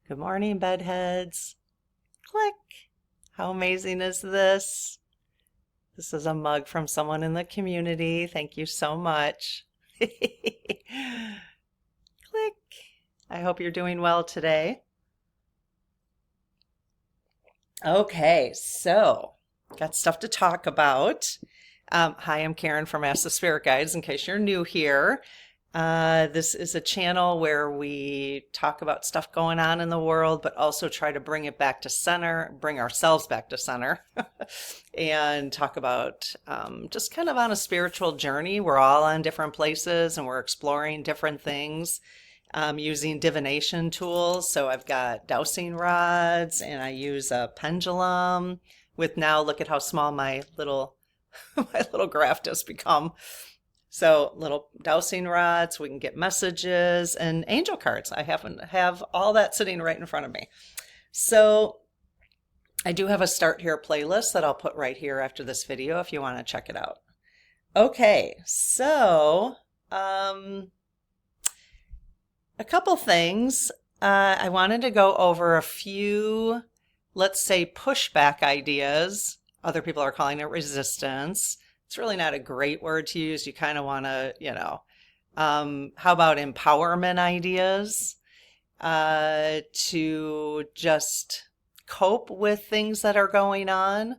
Good morning, bedheads. Click. How amazing is this? This is a mug from someone in the community. Thank you so much. Click. I hope you're doing well today. Okay, so got stuff to talk about. Hi, I'm Karen from Ask the Spirit Guides, in case you're new here. This is a channel where we talk about stuff going on in the world, but also try to bring it back to center, bring ourselves back to center, and talk about just kind of on a spiritual journey. We're all on different places and we're exploring different things using divination tools. So I've got dowsing rods and I use a pendulum with now, look at how small my little my little graph has become. So little dowsing rods, we can get messages and angel cards. I have all that sitting right in front of me. So I do have a Start Here playlist that I'll put right here after this video if you want to check it out. Okay, so a couple things. I wanted to go over a few, let's say, pushback ideas. Other people are calling it resistance. It's really not a great word to use. You kind of want to, how about empowerment ideas to just cope with things that are going on.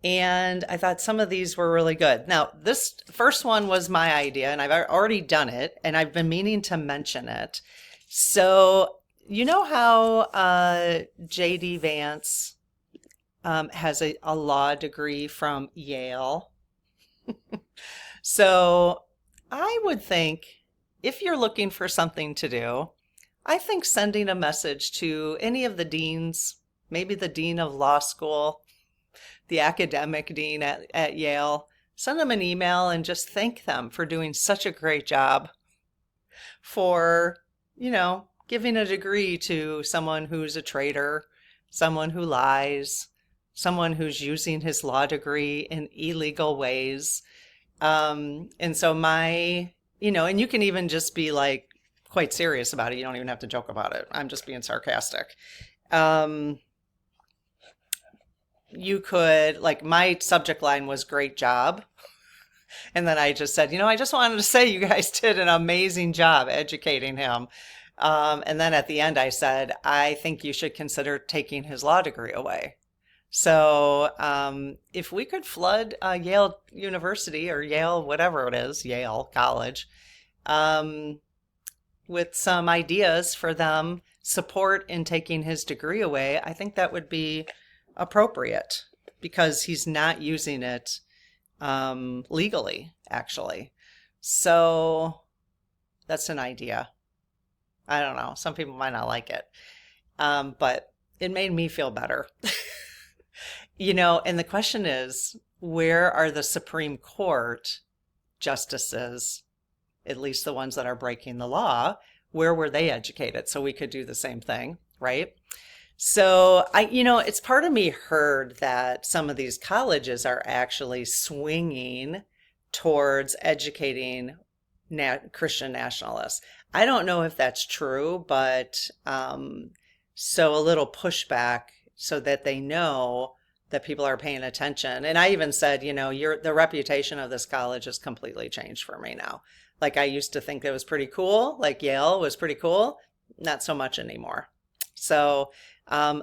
And I thought some of these were really good. Now, this first one was my idea, and I've already done it, and I've been meaning to mention it. So, you know how J.D. Vance has a law degree from Yale? So I would think if you're looking for something to do, I think sending a message to any of the deans, maybe the dean of law school, the academic dean at Yale, send them an email and just thank them for doing such a great job for, giving a degree to someone who's a traitor, someone who lies, someone who's using his law degree in illegal ways. And so and you can even just be like quite serious about it. You don't even have to joke about it. I'm just being sarcastic. You could, like, my subject line was great job. And then I just said, I just wanted to say you guys did an amazing job educating him. And then at the end I said, I think you should consider taking his law degree away. So if we could flood Yale University or Yale, whatever it is, Yale College, with some ideas for them, support in taking his degree away, I think that would be appropriate because he's not using it legally, actually. So that's an idea. I don't know. Some people might not like it, but it made me feel better. And the question is, where are the Supreme Court justices, at least the ones that are breaking the law, where were they educated? So we could do the same thing, right? So it's part of me heard that some of these colleges are actually swinging towards educating Christian nationalists. I don't know if that's true, but so a little pushback so that they know that people are paying attention. And I even said, the reputation of this college has completely changed for me now. Like I used to think it was pretty cool, like Yale was pretty cool, not so much anymore. So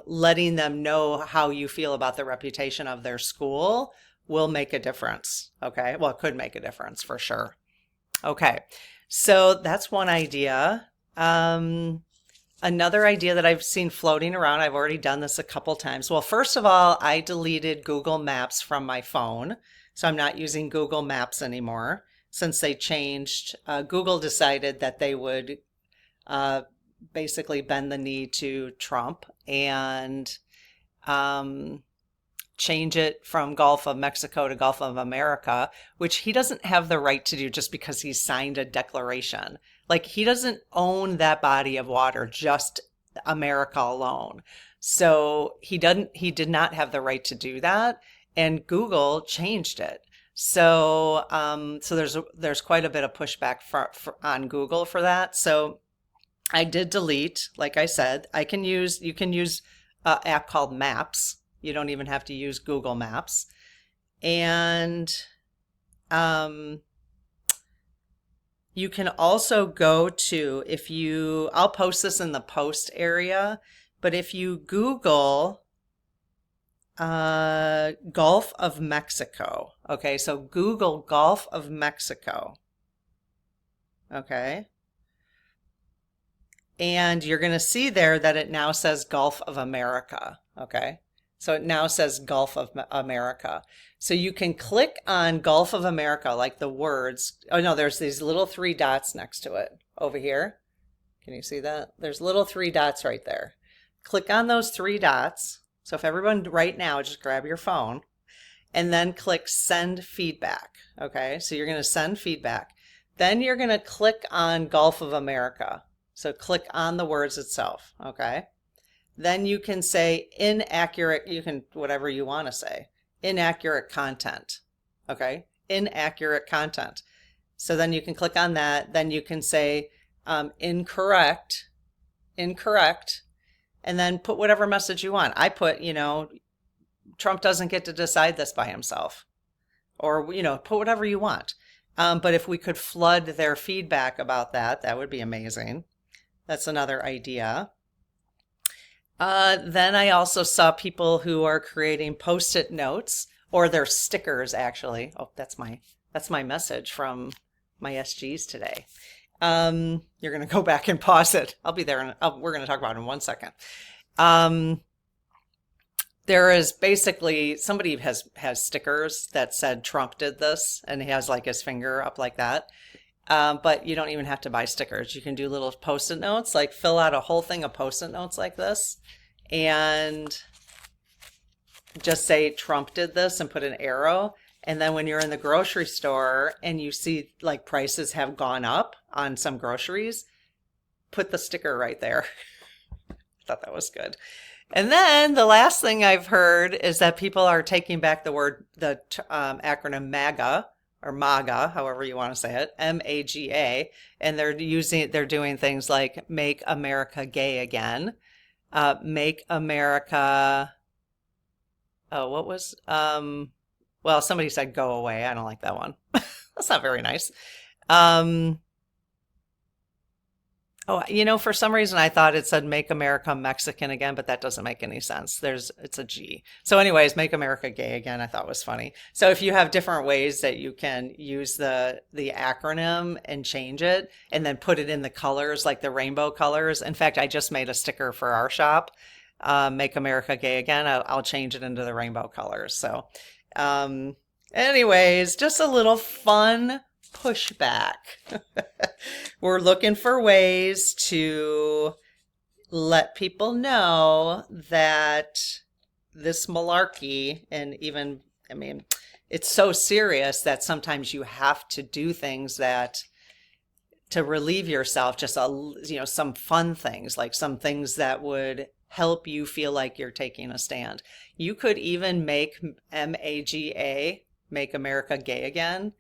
letting them know how you feel about the reputation of their school will make a difference. Okay, well, it could make a difference for sure. Okay, so that's one idea. Another idea that I've seen floating around, I've already done this a couple times. Well, first of all, I deleted Google Maps from my phone. So I'm not using Google Maps anymore since they changed. Google decided that they would basically bend the knee to Trump and change it from Gulf of Mexico to Gulf of America, which he doesn't have the right to do just because he signed a declaration. Like he doesn't own that body of water, just America alone. So he did not have the right to do that, and Google changed it. So there's quite a bit of pushback on Google for that. So I did delete, like I said. You can use an app called Maps. You don't even have to use Google Maps. And um, you can also go to, I'll post this in the post area, but if you Google Gulf of Mexico, okay, so Google Gulf of Mexico, okay, and you're going to see there that it now says Gulf of America, okay, so it now says Gulf of America. So you can click on Gulf of America, like the words. Oh no, there's these little three dots next to it over here. Can you see that? There's little three dots right there. Click on those three dots. So if everyone right now, just grab your phone and then click send feedback. Okay, so you're going to send feedback. Then you're going to click on Gulf of America. So click on the words itself. Okay. Then you can say inaccurate, you can, whatever you want to say, inaccurate content. Okay. Inaccurate content. So then you can click on that. Then you can say incorrect, and then put whatever message you want. I put, Trump doesn't get to decide this by himself, or, put whatever you want. But if we could flood their feedback about that, that would be amazing. That's another idea. Then I also saw people who are creating Post-it notes, or their stickers actually. Oh, that's my message from my SGs today. You're going to go back and pause it. I'll be there, and we're going to talk about it in 1 second. There is basically, somebody has stickers that said Trump did this, and he has like his finger up like that. But you don't even have to buy stickers. You can do little Post-it notes, like fill out a whole thing of Post-it notes like this and just say Trump did this and put an arrow. And then when you're in the grocery store and you see like prices have gone up on some groceries, put the sticker right there. I thought that was good. And then the last thing I've heard is that people are taking back the acronym MAGA, or MAGA, however you want to say it, MAGA, and they're doing things like Make America Gay Again, Make America, well, somebody said Go Away. I don't like that one. That's not very nice. For some reason I thought it said Make America Mexican Again, but that doesn't make any sense. It's a G. So anyways, Make America Gay Again, I thought was funny. So if you have different ways that you can use the acronym and change it and then put it in the colors, like the rainbow colors. In fact, I just made a sticker for our shop, Make America Gay Again. I'll change it into the rainbow colors. So anyways, just a little fun pushback. We're looking for ways to let people know that this malarkey, and even, it's so serious that sometimes you have to do things to relieve yourself, just some fun things, like some things that would help you feel like you're taking a stand. You could even make MAGA, Make America Gay Again,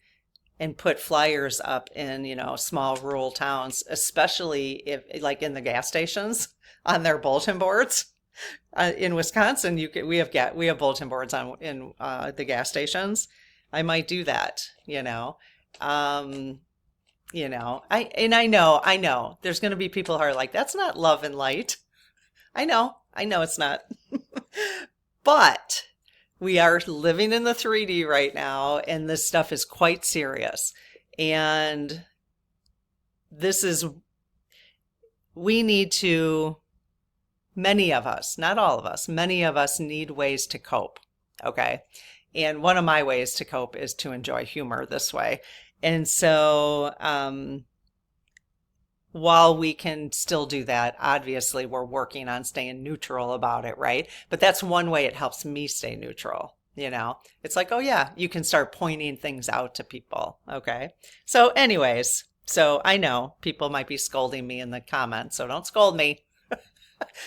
and put flyers up in, small rural towns, especially if, like in the gas stations, on their bulletin boards. In Wisconsin, we have bulletin boards in the gas stations. I might do that, I know there's going to be people who are like, that's not love and light. I know it's not. But we are living in the 3D right now, and this stuff is quite serious. And many of us, not all of us, many of us need ways to cope. Okay. And one of my ways to cope is to enjoy humor this way. And so, while we can still do that, obviously we're working on staying neutral about it, right? But that's one way it helps me stay neutral. It's like, oh yeah, you can start pointing things out to people. Okay. So anyways, I know people might be scolding me in the comments, so don't scold me.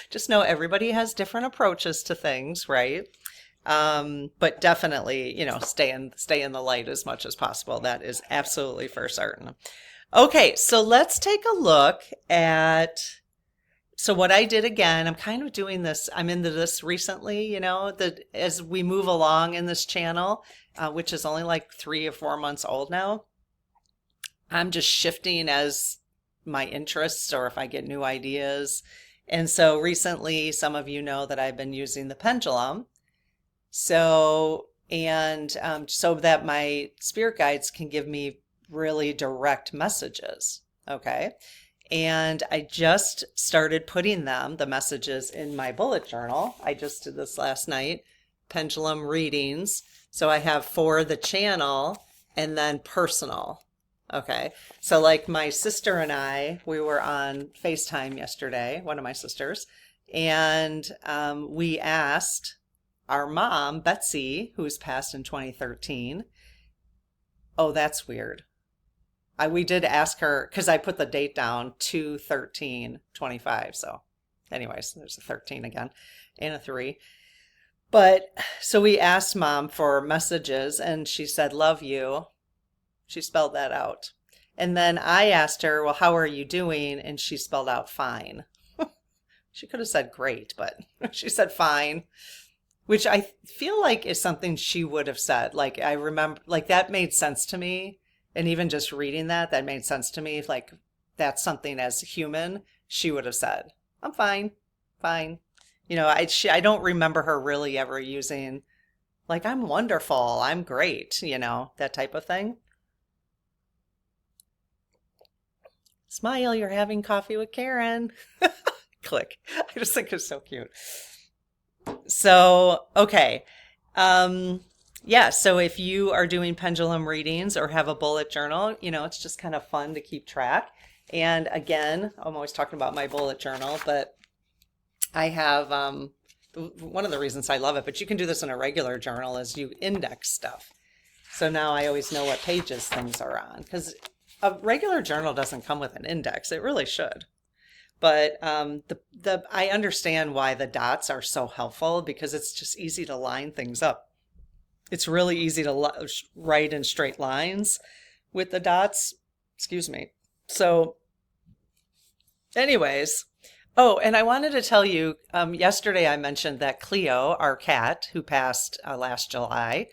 Just know everybody has different approaches to things, right? But definitely, stay in the light as much as possible. That is absolutely for certain. Okay, so let's take a look at. So what I did again, I'm kind of doing this, I'm into this recently, that as we move along in this channel, which is only like 3 or 4 months old now, I'm just shifting as my interests or if I get new ideas. And so recently, some of you know that I've been using the pendulum. So that my spirit guides can give me really direct messages. Okay. And I just started putting the messages in my bullet journal. I just did this last night, pendulum readings. So I have for the channel and then personal. Okay. So like my sister and I, we were on FaceTime yesterday, one of my sisters, and we asked our mom, Betsy, who's passed in 2013. Oh, that's weird. We did ask her because I put the date down 2/13/25. So anyways, there's a 13 again and a 3. But so we asked mom for messages and she said, love you. She spelled that out. And then I asked her, well, how are you doing? And she spelled out fine. She could have said great, but she said fine, which I feel like is something she would have said. Like I remember, like that made sense to me. And even just reading that made sense to me. Like that's something as human she would have said. I'm fine, fine. I don't remember her really ever using like I'm wonderful, I'm great, that type of thing. Smile, you're having coffee with Karen. Click. I just think it's so cute. So, okay. Yeah, so if you are doing pendulum readings or have a bullet journal, it's just kind of fun to keep track. And again, I'm always talking about my bullet journal, but I have one of the reasons I love it, but you can do this in a regular journal is you index stuff. So now I always know what pages things are on because a regular journal doesn't come with an index. It really should. But I understand why the dots are so helpful because it's just easy to line things up. It's really easy to write in straight lines with the dots. Excuse me. So anyways, oh, and I wanted to tell you, yesterday I mentioned that Cleo, our cat, who passed last July,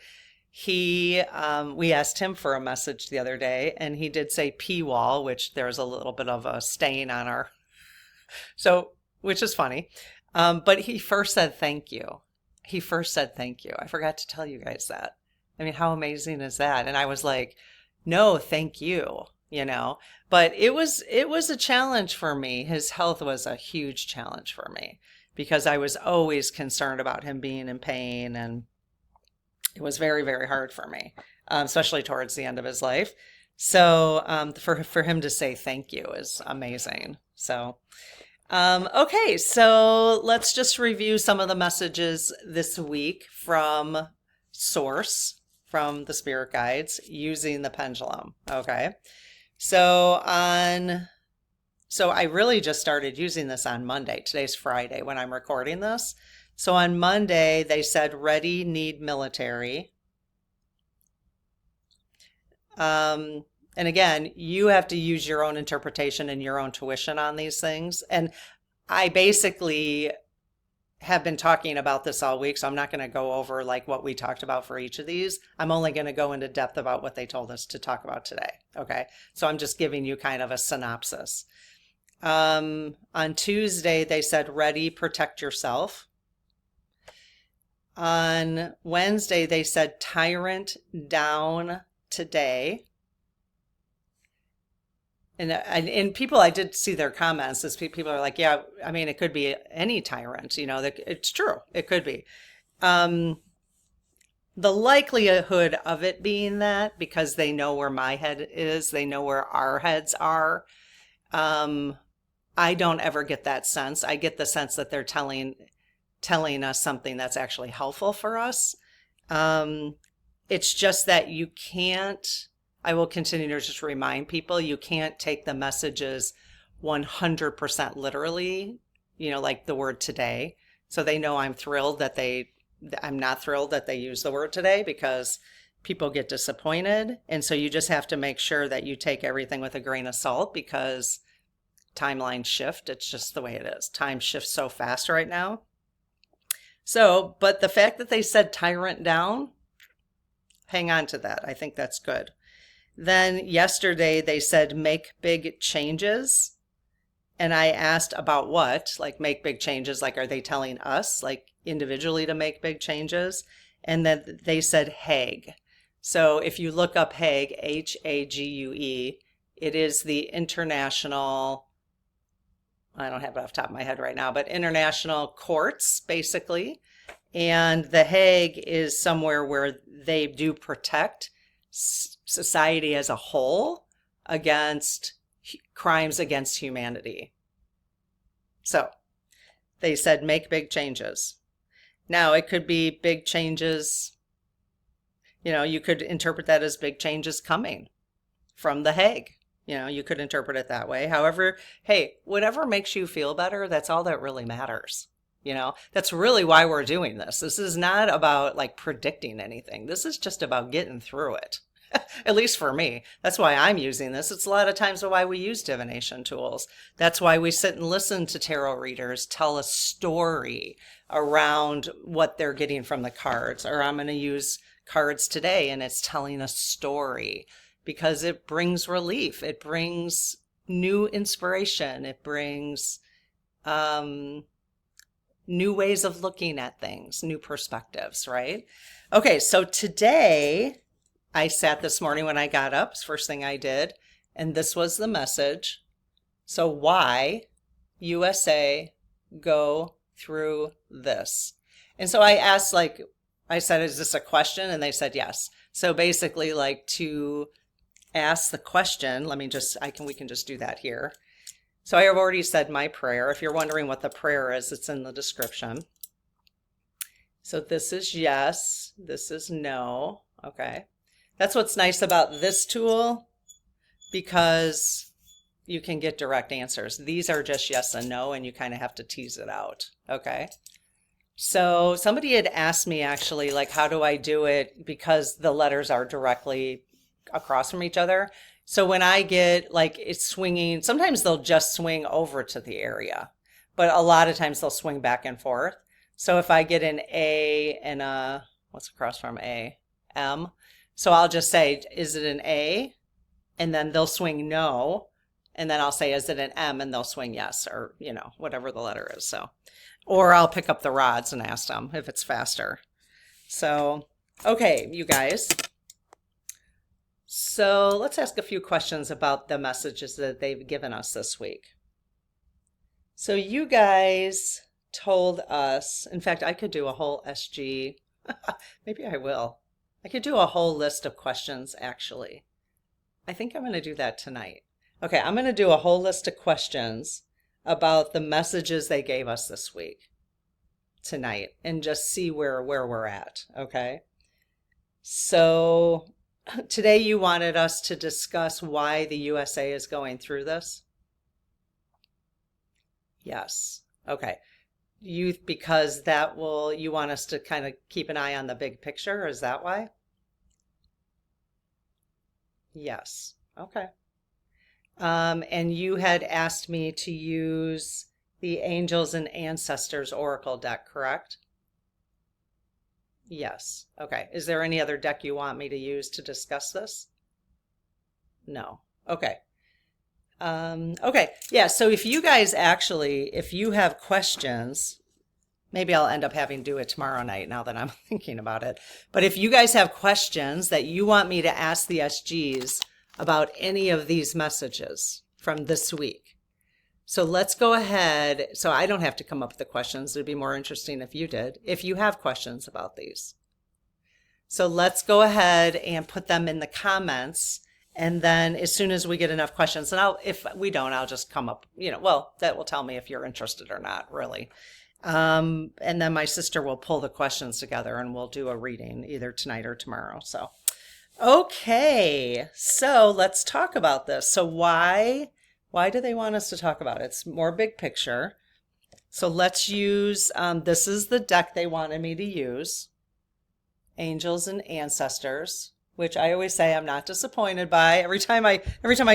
we asked him for a message the other day, and he did say pee wall, which there's a little bit of a stain on our, which is funny. But he first said thank you. He first said thank you. I forgot to tell you guys that. I mean, how amazing is that? And I was like, no, thank you, But it was a challenge for me. His health was a huge challenge for me because I was always concerned about him being in pain, and it was very, very hard for me, especially towards the end of his life. So for him to say thank you is amazing. So okay, so let's just review some of the messages this week from Source, from the Spirit Guides, using the pendulum. Okay, so I really just started using this on Monday. Today's Friday when I'm recording this. So on Monday, they said, ready, need military. And again, you have to use your own interpretation and your own tuition on these things. And I basically have been talking about this all week, so I'm not going to go over like what we talked about for each of these. I'm only going to go into depth about what they told us to talk about today. Okay, so I'm just giving you kind of a synopsis. On Tuesday, they said, ready, protect yourself. On Wednesday, they said, tyrant down today. And people, I did see their comments as people are like, yeah, I mean, it could be any tyrant, it's true. It could be. The likelihood of it being that, because they know where my head is, they know where our heads are. I don't ever get that sense. I get the sense that they're telling us something that's actually helpful for us. It's just that you can't, I will continue to just remind people, you can't take the messages 100% literally, like the word today. So they know I'm not thrilled that they use the word today because people get disappointed. And so you just have to make sure that you take everything with a grain of salt because timelines shift. It's just the way it is. Time shifts so fast right now. So, but the fact that they said tyrant down, hang on to that. I think that's good. Then yesterday they said make big changes. And I asked about what, like make big changes, like are they telling us like individually to make big changes? And then they said Hague. So if you look up Hague, Hague, it is the international, I don't have it off the top of my head right now, but international courts basically. And the Hague is somewhere where they do protect society as a whole against crimes against humanity. So they said make big changes. Now it could be big changes, you know, you could interpret that as big changes coming from the Hague. You know, you could interpret it that way. However, hey, whatever makes you feel better, that's all that really matters. You know, that's really why we're doing this. This is not about like predicting anything. This is just about getting through it. At least for me. That's why I'm using this. It's a lot of times why we use divination tools. That's why we sit and listen to tarot readers tell a story around what they're getting from the cards. Or I'm going to use cards today and it's telling a story because it brings relief. It brings new inspiration. It brings new ways of looking at things, new perspectives, right? Okay, so today I sat this morning when I got up, it's the first thing I did, and this was the message. So why USA go through this? And so I asked, like, I said, is this a question? And they said yes. So basically, like, to ask the question, we can just do that here. So I have already said my prayer. If you're wondering what the prayer is, it's in the description. So this is yes, this is no, okay. That's what's nice about this tool because you can get direct answers. These are just yes and no, and you kind of have to tease it out, okay? So somebody had asked me actually, like, how do I do it? Because the letters are directly across from each other. So when I get, like, it's swinging, sometimes they'll just swing over to the area, but a lot of times they'll swing back and forth. So if I get an A and a, what's across from A? M. So I'll just say, is it an A? And then they'll swing no. And then I'll say, is it an M? And they'll swing yes, or, you know, whatever the letter is. So, or I'll pick up the rods and ask them if it's faster. So, okay, you guys. So let's ask a few questions about the messages that they've given us this week. So you guys told us, in fact, I could do a whole SG, maybe I will. I could do a whole list of questions, actually. I think I'm going to do that tonight. Okay, I'm going to do a whole list of questions about the messages they gave us this week, tonight, and just see where we're at, okay? So today you wanted us to discuss why the USA is going through this? Yes, okay. Because that will, you want us to kind of keep an eye on the big picture, is that why? Yes, okay. And you had asked me to use the Angels and Ancestors Oracle deck, correct? Yes, okay. Is there any other deck you want me to use to discuss this? No, okay. Okay, yeah, so if you guys actually, if you have questions, maybe I'll end up having to do it tomorrow night now that I'm thinking about it. But if you guys have questions that you want me to ask the SGs about any of these messages from this week, so let's go ahead. So I don't have to come up with the questions. It'd be more interesting if you did, if you have questions about these. So let's go ahead and put them in the comments. And then as soon as we get enough questions, and if we don't, I'll just come up, you know, well, that will tell me if you're interested or not, really. And then my sister will pull the questions together and we'll do a reading either tonight or tomorrow. So, okay, so let's talk about this. So why do they want us to talk about it? It's more big picture. So let's use, this is the deck they wanted me to use, Angels and Ancestors. which I always say I'm not disappointed by every time I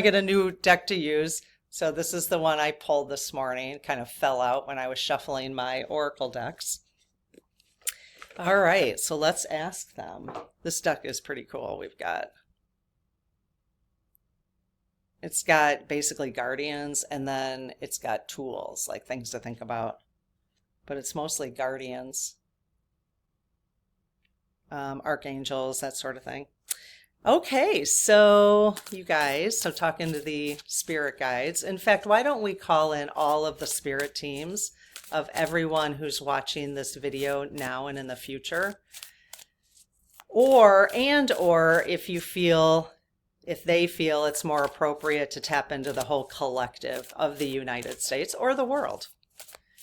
get a new deck to use. So this is the one I pulled this morning. It kind of fell out when I was shuffling my oracle decks. All right, so let's ask them. This deck is pretty cool. It's got basically guardians, and then it's got tools, like things to think about. But it's mostly guardians, archangels, that sort of thing. Okay, so you guys, so talking to the spirit guides. In fact, why don't we call in all of the spirit teams of everyone who's watching this video now and in the future? Or if they feel it's more appropriate to tap into the whole collective of the United States or the world.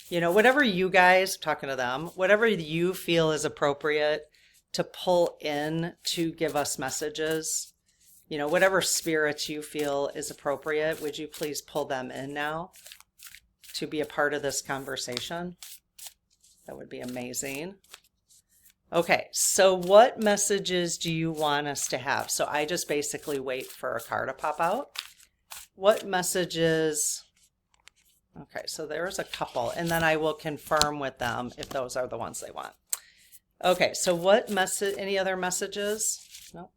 You know, whatever you guys, talking to them, whatever you feel is appropriate to pull in to give us messages, you know, whatever spirits you feel is appropriate, would you please pull them in now to be a part of this conversation? That would be amazing. Okay, so what messages do you want us to have? So I just basically wait for a card to pop out. What messages? Okay, so there's a couple, and then I will confirm with them if those are the ones they want. Okay, so what message, any other messages? No.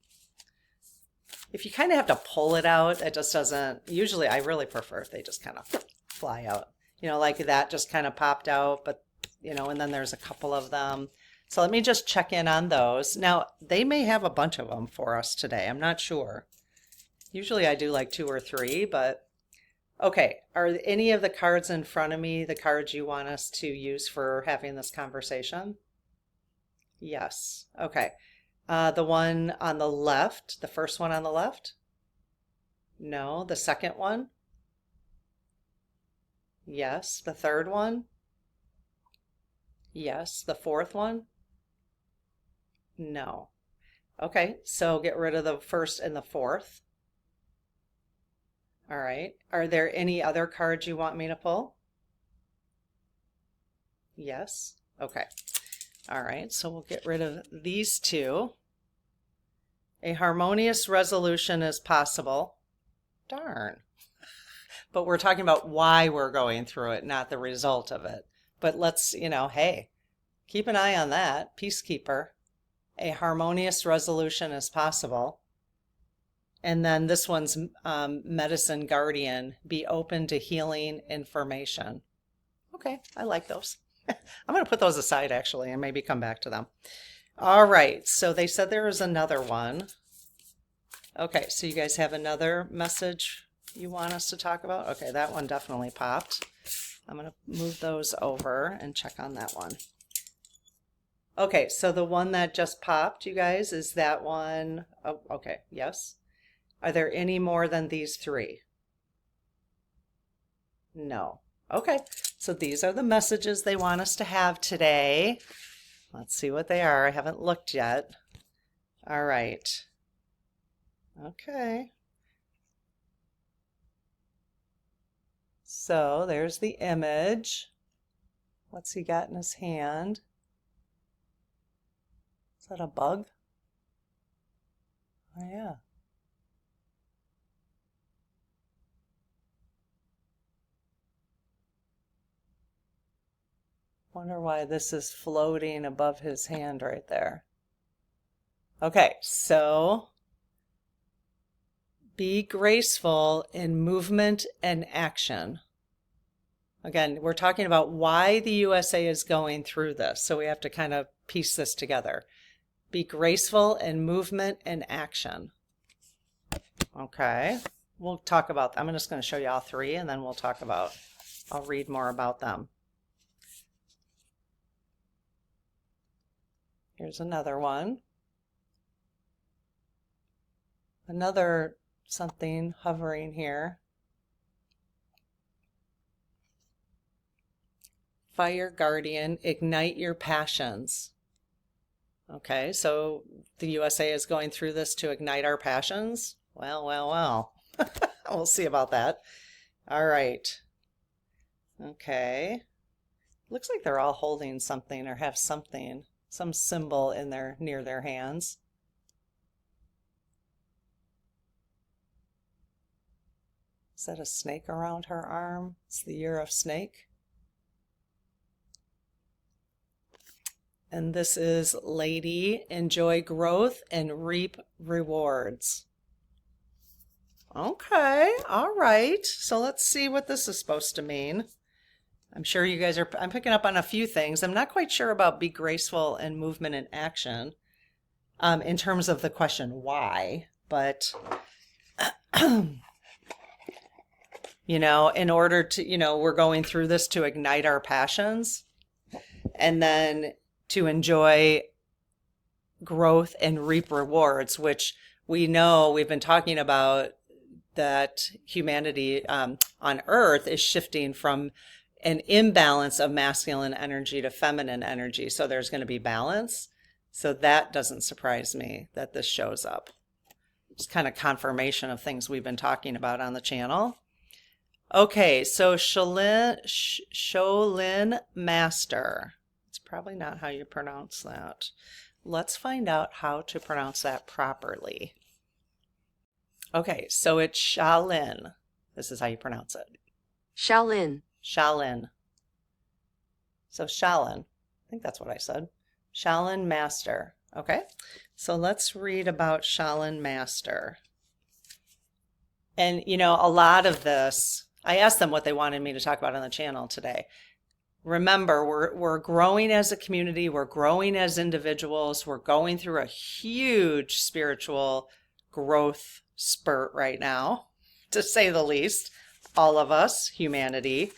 If you kind of have to pull it out, it just doesn't, usually I really prefer if they just kind of fly out. You know, like that just kind of popped out, but, you know, and then there's a couple of them. So let me just check in on those. Now, they may have a bunch of them for us today. I'm not sure. Usually I do like 2 or 3, but okay. Are any of the cards in front of me the cards you want us to use for having this conversation? Yes. Okay. The one on the left, the first one on the left? No. The second one? Yes. The third one? Yes. The fourth one? No. Okay, so get rid of the first and the fourth. All right. Are there any other cards you want me to pull? Yes. Okay. All right, so we'll get rid of these 2. A harmonious resolution is possible. Darn. But we're talking about why we're going through it, not the result of it. But let's, you know, hey, keep an eye on that. Peacekeeper. A harmonious resolution is possible. And then this one's medicine guardian. Be open to healing information. Okay, I like those. I'm going to put those aside actually and maybe come back to them. All right, so they said there was another one. Okay, so you guys have another message you want us to talk about? Okay, that one definitely popped. I'm going to move those over and check on that one. Okay, so the one that just popped, you guys, is that one? Oh, okay, yes. Are there any more than these 3? No. Okay, so these are the messages they want us to have today. Let's see what they are. I haven't looked yet. All right. Okay. So there's the image. What's he got in his hand? Is that a bug? Oh, yeah. Wonder why this is floating above his hand right there. Okay, so be graceful in movement and action. Again, we're talking about why the USA is going through this, so we have to kind of piece this together. Be graceful in movement and action. Okay, we'll talk about, I'm just going to show you all 3 and then we'll talk about, I'll read more about them. Here's another one. Another something hovering here. Fire guardian, ignite your passions. Okay, so the USA is going through this to ignite our passions? Well, well, well. We'll see about that. All right. Okay. Looks like they're all holding something or have something, some symbol in their near their hands. Is that a snake around her arm? It's the year of snake. And this is Lady, enjoy growth and reap rewards. Okay, all right. So let's see what this is supposed to mean. I'm sure you guys I'm picking up on a few things. I'm not quite sure about be graceful and movement and action in terms of the question why, but you know, in order to, you know, we're going through this to ignite our passions and then to enjoy growth and reap rewards, which we know we've been talking about that humanity on Earth is shifting from an imbalance of masculine energy to feminine energy. So there's going to be balance. So that doesn't surprise me that this shows up. It's kind of confirmation of things we've been talking about on the channel. Okay, so Shaolin Master. It's probably not how you pronounce that. Let's find out how to pronounce that properly. Okay, so it's Shaolin. This is how you pronounce it. Shaolin. Shaolin. So Shaolin. I think that's what I said. Shaolin Master. Okay, so let's read about Shaolin Master. And, you know, a lot of this, I asked them what they wanted me to talk about on the channel today. Remember, we're growing as a community. We're growing as individuals. We're going through a huge spiritual growth spurt right now, to say the least. All of us, humanity.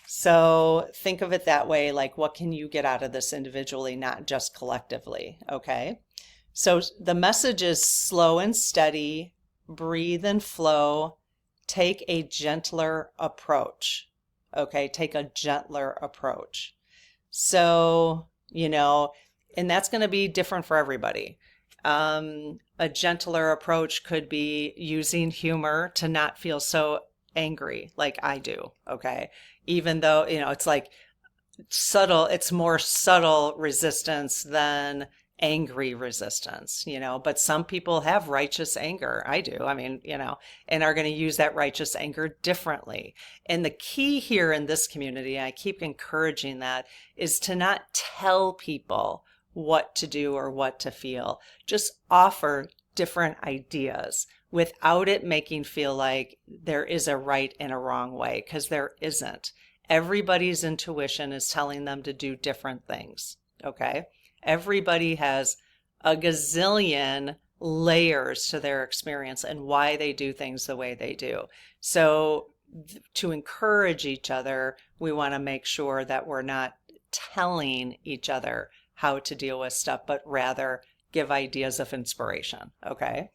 So think of it that way, like what can you get out of this individually, not just collectively, okay? So the message is slow and steady, breathe and flow, take a gentler approach. Okay, take a gentler approach. So, you know, and that's going to be different for everybody. A gentler approach could be using humor to not feel so angry like I do. Okay, even though, you know, it's like subtle, it's more subtle resistance than angry resistance, you know, but some people have righteous anger. I do. I mean, you know, and are going to use that righteous anger differently. And the key here in this community, I keep encouraging that, is to not tell people what to do or what to feel. Just offer different ideas without it making feel like there is a right and a wrong way, because there isn't. Everybody's intuition is telling them to do different things. Okay. Everybody has a gazillion layers to their experience and why they do things the way they do. So to encourage each other, we want to make sure that we're not telling each other how to deal with stuff, but rather give ideas of inspiration. Okay.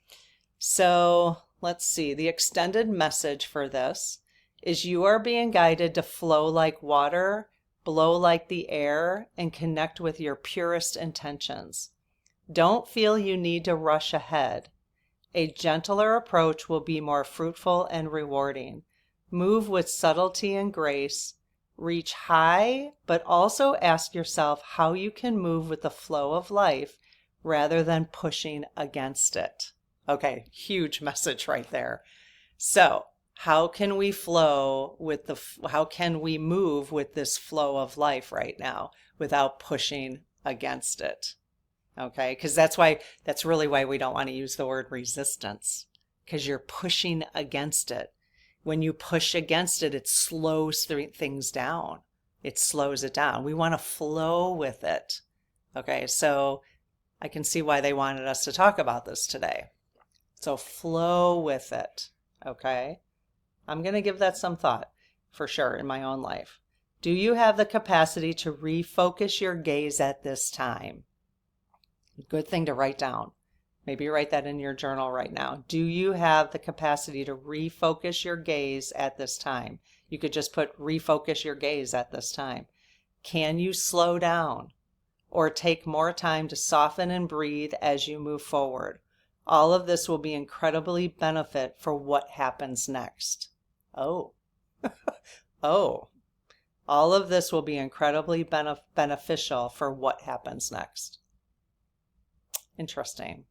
So let's see. The extended message for this is you are being guided to flow like water, blow like the air, and connect with your purest intentions. Don't feel you need to rush ahead. A gentler approach will be more fruitful and rewarding. Move with subtlety and grace. Reach high, but also ask yourself how you can move with the flow of life rather than pushing against it. Okay, huge message right there. So, how can we flow with how can we move with this flow of life right now without pushing against it? Okay, because that's really why we don't want to use the word resistance, because you're pushing against it. When you push against it, it slows things down. It slows it down. We want to flow with it. Okay, so I can see why they wanted us to talk about this today. So flow with it. Okay. I'm going to give that some thought for sure in my own life. Do you have the capacity to refocus your gaze at this time? Good thing to write down. Maybe write that in your journal right now. Do you have the capacity to refocus your gaze at this time? You could just put refocus your gaze at this time. Can you slow down or take more time to soften and breathe as you move forward? All of this will be incredibly benefit for what happens next. Oh, oh, all of this will be incredibly beneficial for what happens next. Interesting.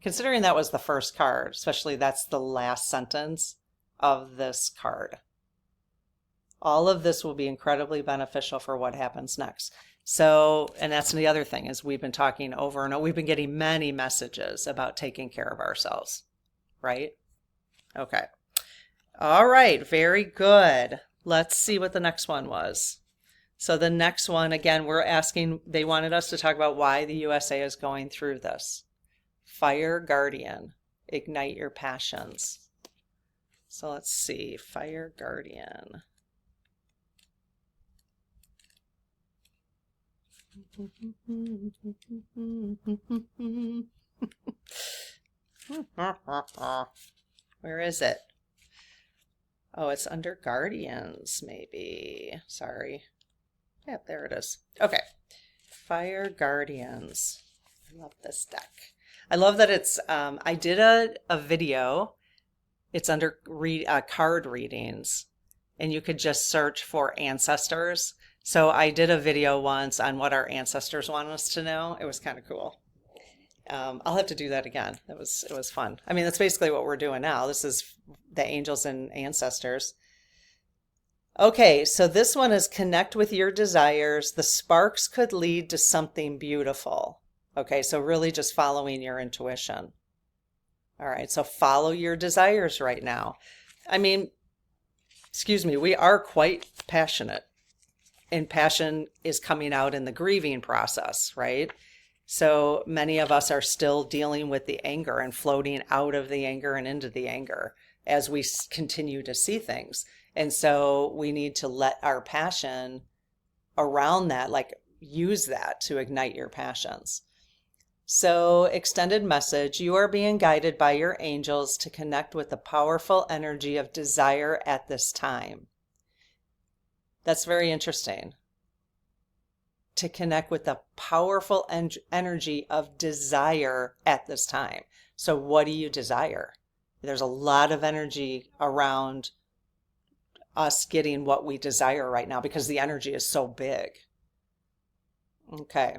Considering that was the first card, especially that's the last sentence, of this card. All of this will be incredibly beneficial for what happens next. So, and that's the other thing is we've been talking over and over, we've been getting many messages about taking care of ourselves, right? Okay. All right, very good. Let's see what the next one was. So the next one, again, we're asking, they wanted us to talk about why the USA is going through this. Fire Guardian, ignite your passions. So let's see, Fire Guardian. Where is it? Oh, it's under Guardians, maybe. Sorry. Yeah, there it is. Okay. Fire Guardians. I love this deck. I love that it's, I did a video. It's under card readings, and you could just search for ancestors. So I did a video once on what our ancestors want us to know. It was kind of cool. I'll have to do that again. It was fun. I mean, that's basically what we're doing now. This is the angels and ancestors. Okay, so this one is connect with your desires. The sparks could lead to something beautiful. Okay, so really just following your intuition. All right, so follow your desires right now. I mean, excuse me, we are quite passionate. And passion is coming out in the grieving process, right? So many of us are still dealing with the anger and floating out of the anger and into the anger as we continue to see things. And so we need to let our passion around that, like use that to ignite your passions. So extended message, you are being guided by your angels to connect with the powerful energy of desire at this time. That's very interesting. To connect with the powerful energy of desire at this time. So what do you desire? There's a lot of energy around us getting what we desire right now because the energy is so big. Okay.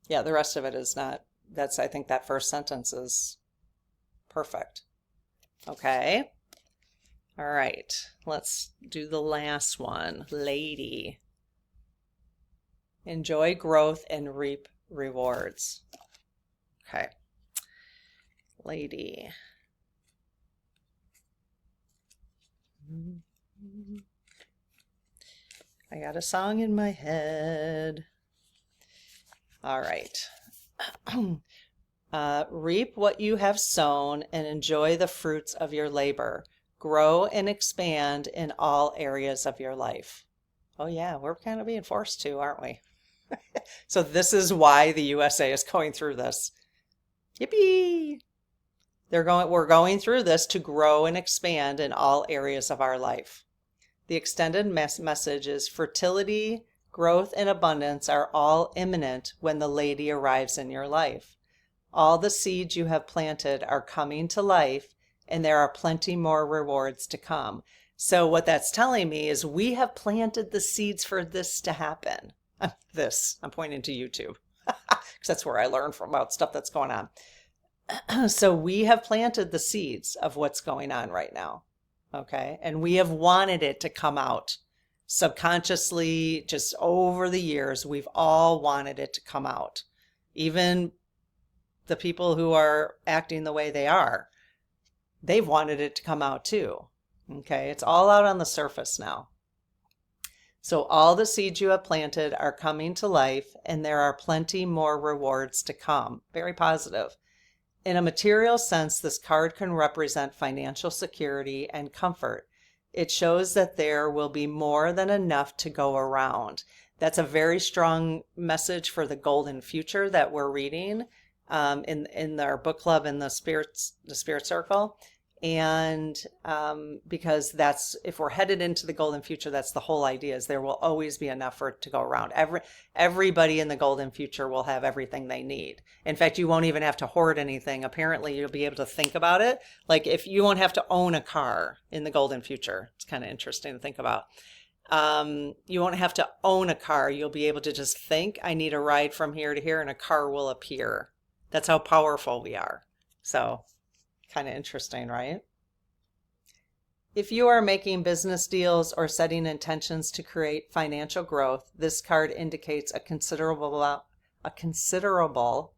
Yeah, the rest of it is not, I think that first sentence is perfect. Okay. All right, let's do the last one. Lady. Enjoy growth and reap rewards. Okay. Lady. I got a song in my head. All right. Reap what you have sown and enjoy the fruits of your labor. Grow and expand in all areas of your life. Oh yeah, we're kind of being forced to, aren't we? So this is why the USA is going through this. Yippee! We're going through this to grow and expand in all areas of our life. The extended message is fertility, growth, and abundance are all imminent when the lady arrives in your life. All the seeds you have planted are coming to life, and there are plenty more rewards to come. So what that's telling me is we have planted the seeds for this to happen. I'm pointing to YouTube because that's where I learn from about stuff that's going on. So we have planted the seeds of what's going on right now. Okay. And we have wanted it to come out subconsciously. Just over the years, we've all wanted it to come out. Even the people who are acting the way they are, they've wanted it to come out too. Okay, it's all out on the surface now. So all the seeds you have planted are coming to life, and there are plenty more rewards to come. Very positive. In a material sense, this card can represent financial security and comfort. It shows that there will be more than enough to go around. That's a very strong message for the golden future that we're reading in our book club in the Spirit Circle. And because that's, if we're headed into the golden future, that's the whole idea, is there will always be enough for it to go around. Everybody in the golden future will have everything they need. In fact, you won't even have to hoard anything. Apparently, you'll be able to think about it. Like if you won't have to own a car in the golden future. It's kind of interesting to think about. You won't have to own a car. You'll be able to just think, I need a ride from here to here, and a car will appear. That's how powerful we are. So Kind of interesting, right? If you are making business deals or setting intentions to create financial growth, this card indicates a considerable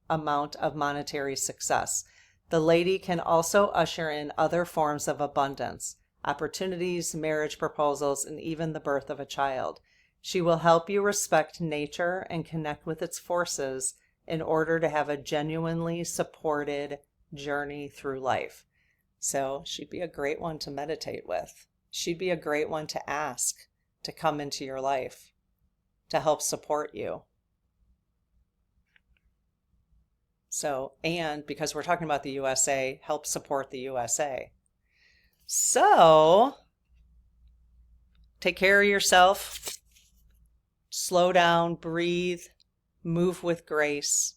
amount of monetary success. The lady can also usher in other forms of abundance, opportunities, marriage proposals, and even the birth of a child. She will help you respect nature and connect with its forces in order to have a genuinely supported journey through life. So she'd be a great one to meditate with. She'd be a great one to ask to come into your life to help support you. So, and because we're talking about the USA, help support the USA. So, take care of yourself, slow down, breathe, move with grace.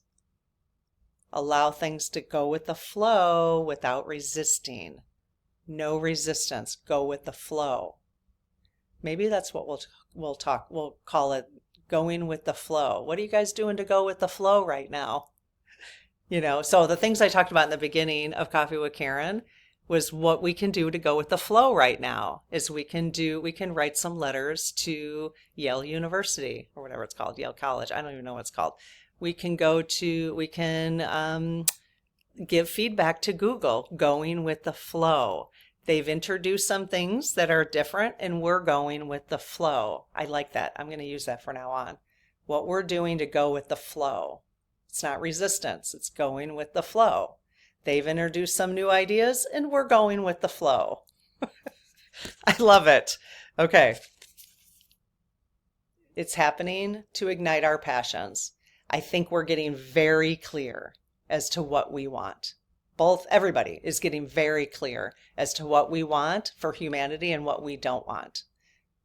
Allow things to go with the flow without resisting. No resistance. Go with the flow. Maybe that's what we'll call it, going with the flow. What are you guys doing to go with the flow right now? So the things I talked about in the beginning of Coffee with Karen was what we can do to go with the flow right now is we can write some letters to Yale University or whatever it's called, Yale College. I don't even know what it's called. We can give feedback to Google, going with the flow. They've introduced some things that are different and we're going with the flow. I like that. I'm going to use that from now on. What we're doing to go with the flow. It's not resistance. It's going with the flow. They've introduced some new ideas and we're going with the flow. I love it. Okay. It's happening to ignite our passions. I think we're getting very clear as to what we want. Everybody is getting very clear as to what we want for humanity and what we don't want.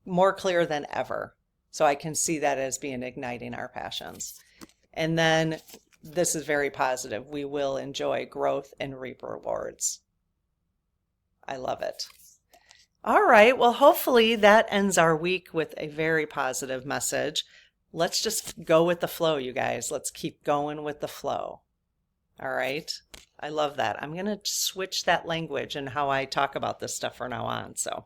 More clear than ever. So I can see that as being igniting our passions. And then this is very positive. We will enjoy growth and reap rewards. I love it. All right. Well, hopefully that ends our week with a very positive message. Let's just go with the flow, you guys. Let's keep going with the flow. All right. I love that. I'm going to switch that language and how I talk about this stuff from now on. So,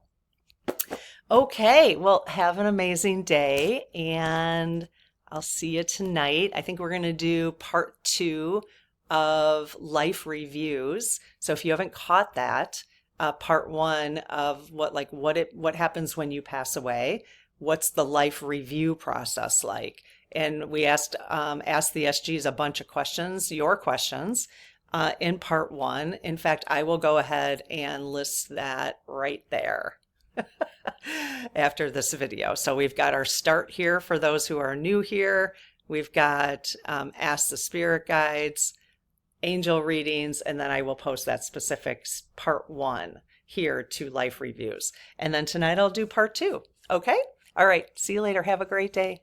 okay. Well, have an amazing day and I'll see you tonight. I think we're going to do part 2 of life reviews. So if you haven't caught that, part 1 of what happens when you pass away. What's the life review process like? And we asked the SGs a bunch of questions, your questions, in part 1. In fact, I will go ahead and list that right there after this video. So we've got our start here for those who are new here. We've got Ask the Spirit Guides, angel readings, and then I will post that specific part 1 here to life reviews. And then tonight I'll do part 2. Okay? All right. See you later. Have a great day.